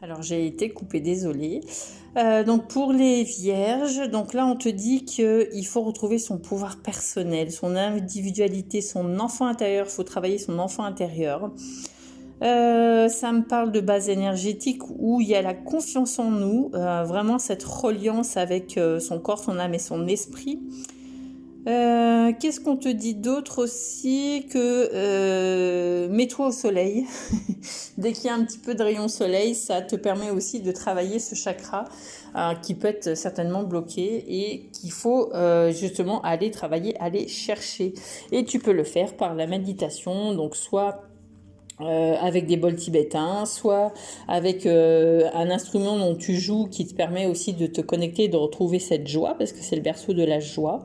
Alors j'ai été coupée, désolée. Donc pour les vierges, donc là on te dit qu'il faut retrouver son pouvoir personnel, son individualité, son enfant intérieur, il faut travailler son enfant intérieur. Ça me parle de base énergétique où il y a la confiance en nous, vraiment cette reliance avec son corps, son âme et son esprit. Qu'est-ce qu'on te dit d'autre aussi que mets-toi au soleil. Dès qu'il y a un petit peu de rayon soleil, ça te permet aussi de travailler ce chakra qui peut être certainement bloqué et qu'il faut justement aller travailler, aller chercher. Et tu peux le faire par la méditation, donc soit avec des bols tibétains, soit avec un instrument dont tu joues qui te permet aussi de te connecter et de retrouver cette joie, parce que c'est le berceau de la joie.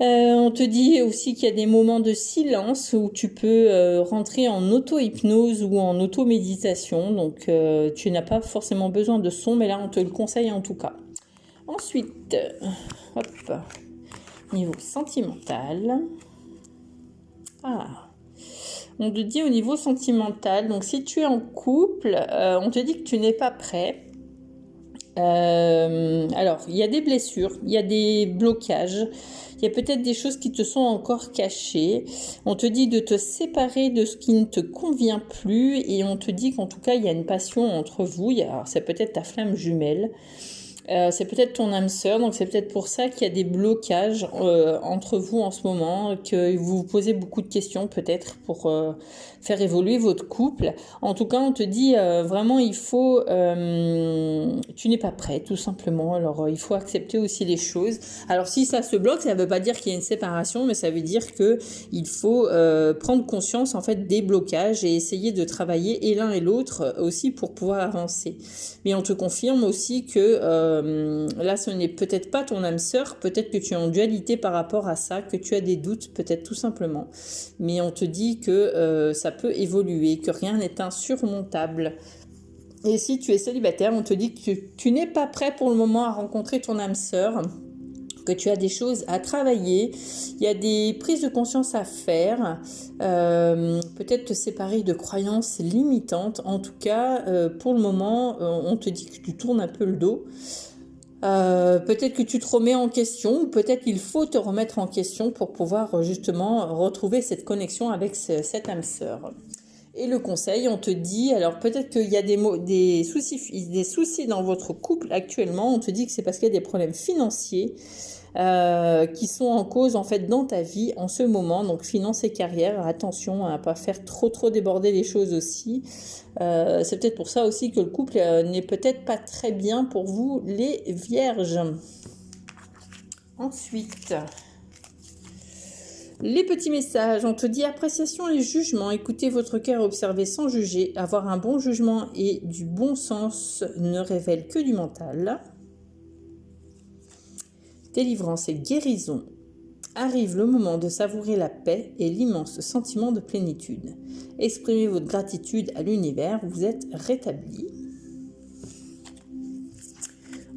On te dit aussi qu'il y a des moments de silence où tu peux rentrer en auto-hypnose ou en auto-méditation. Donc tu n'as pas forcément besoin de son, mais là on te le conseille en tout cas. Ensuite, hop, niveau sentimental. On te dit au niveau sentimental, donc si tu es en couple, on te dit que tu n'es pas prêt. Alors, il y a des blessures, il y a des blocages, il y a peut-être des choses qui te sont encore cachées. On te dit de te séparer de ce qui ne te convient plus et on te dit qu'en tout cas, il y a une passion entre vous. Alors, c'est peut-être ta flamme jumelle. C'est peut-être ton âme sœur, donc c'est peut-être pour ça qu'il y a des blocages entre vous en ce moment, que vous vous posez beaucoup de questions peut-être pour faire évoluer votre couple. En tout cas, on te dit vraiment il faut, tu n'es pas prêt tout simplement, alors il faut accepter aussi les choses. Alors si ça se bloque, ça ne veut pas dire qu'il y a une séparation, mais ça veut dire que il faut prendre conscience en fait des blocages et essayer de travailler et l'un et l'autre aussi pour pouvoir avancer. Mais on te confirme aussi que là ce n'est peut-être pas ton âme sœur, peut-être que tu es en dualité par rapport à ça, que tu as des doutes peut-être tout simplement, mais on te dit que ça peut évoluer, que rien n'est insurmontable. Et si tu es célibataire, on te dit que tu n'es pas prêt pour le moment à rencontrer ton âme sœur, que tu as des choses à travailler, il y a des prises de conscience à faire, peut-être te séparer de croyances limitantes. En tout cas, pour le moment, on te dit que tu tournes un peu le dos. Peut-être que tu te remets en question, ou peut-être qu'il faut te remettre en question pour pouvoir justement retrouver cette connexion avec cette âme sœur. Et le conseil, on te dit, alors peut-être qu'il y a des soucis dans votre couple actuellement, on te dit que c'est parce qu'il y a des problèmes financiers qui sont en cause en fait dans ta vie en ce moment, donc finances et carrière, attention à ne pas faire trop déborder les choses aussi. C'est peut-être pour ça aussi que le couple n'est peut-être pas très bien pour vous les vierges. Ensuite, les petits messages, on te dit appréciation et jugement, écoutez votre cœur, observez sans juger, avoir un bon jugement et du bon sens ne révèle que du mental. Délivrance et guérison, arrive le moment de savourer la paix et l'immense sentiment de plénitude. Exprimez votre gratitude à l'univers, vous êtes rétabli.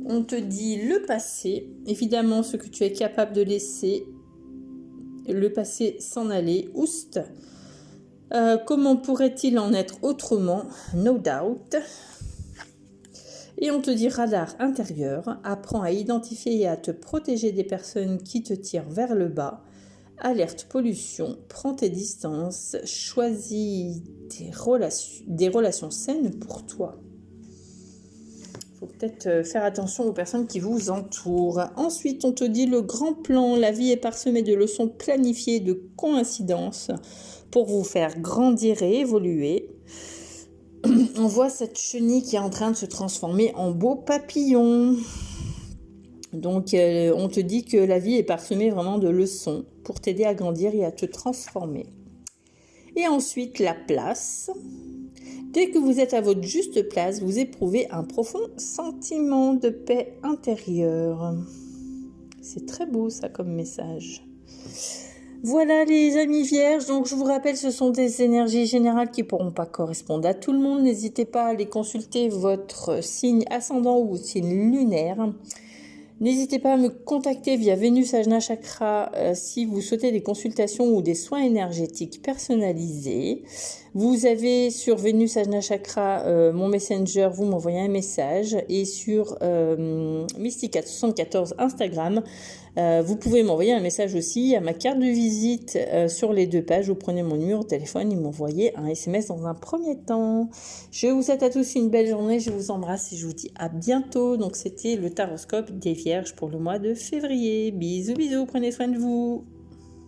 On te dit le passé, évidemment ce que tu es capable de laisser le passé s'en aller, oust. Comment pourrait-il en être autrement? No doubt. Et on te dit radar intérieur, apprends à identifier et à te protéger des personnes qui te tirent vers le bas. Alerte pollution, prends tes distances, choisis des relations saines pour toi. Il faut peut-être faire attention aux personnes qui vous entourent. Ensuite, on te dit le grand plan, la vie est parsemée de leçons planifiées, de coïncidences pour vous faire grandir et évoluer. On voit cette chenille qui est en train de se transformer en beau papillon. Donc, on te dit que la vie est parsemée vraiment de leçons pour t'aider à grandir et à te transformer. Et ensuite, la place. Dès que vous êtes à votre juste place, vous éprouvez un profond sentiment de paix intérieure. C'est très beau ça comme message. Voilà les amis vierges, donc je vous rappelle ce sont des énergies générales qui ne pourront pas correspondre à tout le monde. N'hésitez pas à aller consulter votre signe ascendant ou signe lunaire. N'hésitez pas à me contacter via Vénus Ajna Chakra si vous souhaitez des consultations ou des soins énergétiques personnalisés. Vous avez sur Vénus Ajna Chakra mon Messenger, vous m'envoyez un message. Et sur Mystica74 Instagram, vous pouvez m'envoyer un message aussi à ma carte de visite sur les 2 pages. Vous prenez mon numéro de téléphone et m'envoyez un SMS dans un premier temps. Je vous souhaite à tous une belle journée, je vous embrasse et je vous dis à bientôt. Donc c'était le taroscope des Vierges pour le mois de février. Bisous bisous, prenez soin de vous.